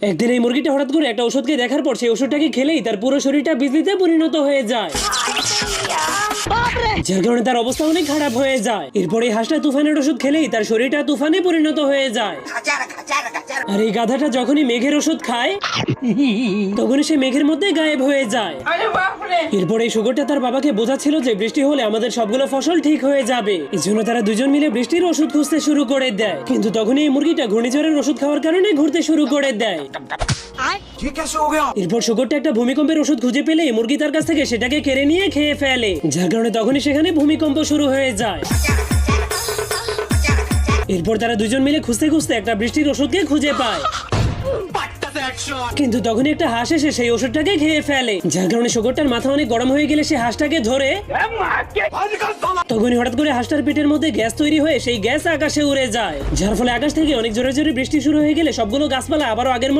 একদিন এই মুরগিটা হঠাৎ করে একটা ওষুধকে দেখার পর সেই ওষুধটাকে খেলেই তার পুরো শরীরটা বিজলিতে পরিণত হয়ে যায়, যার কারণে তার অবস্থা অনেক খারাপ হয়ে যায়। এরপর এই হাঁসটা তুফানের ওষুধ খেলেই তার শরীরটা তুফানে পরিণত হয়ে যায়। আর এই গাধাটা যখনই মেঘের ওষুধ খায় তখনই সে মেঘের মধ্যে গায়েব হয়ে যায়। এরপর এই শুকরটা তার বাবাকে বোঝাচ্ছিল যে বৃষ্টি হলে আমাদের সবগুলো ফসল ঠিক হয়ে যাবে, এই জন্য তারা দুজন মিলে বৃষ্টির ওষুধ খুঁজতে শুরু করে দেয়। কিন্তু তখনই এই মুরগিটা ঘূর্ণিঝড়ের ওষুধ খাওয়ার কারণে ঘুরতে শুরু করে দেয়। এরপর শুকরটা একটা ভূমিকম্পের ওষুধ খুঁজে পেলে মুরগি তার কাছ থেকে সেটাকে কেড়ে নিয়ে খেয়ে ফেলে, যার কারণে তখনই সেখানে ভূমিকম্প শুরু হয়ে যায়। এরপর তারা দুজন মিলে খুঁজতে খুঁজতে একটা বৃষ্টির ওষুধকে খুঁজে পায়, কিন্তু তখনই একটা হাঁস এসে সেই ওষুধটাকে খেয়ে ফেলে, যার কারণে শুকরটার মাথা অনেক গরম হয়ে গেলে সে হাঁসটাকে ধরে। তখনই হঠাৎ করে হাঁসটার পেটের মধ্যে গ্যাস তৈরি হয়ে সেই গ্যাস আকাশে উড়ে যায়, যার ফলে আকাশ থেকে অনেক জোরে জোরে বৃষ্টি শুরু হয়ে গেলে সবগুলো গাছপালা আবারও আগের মতো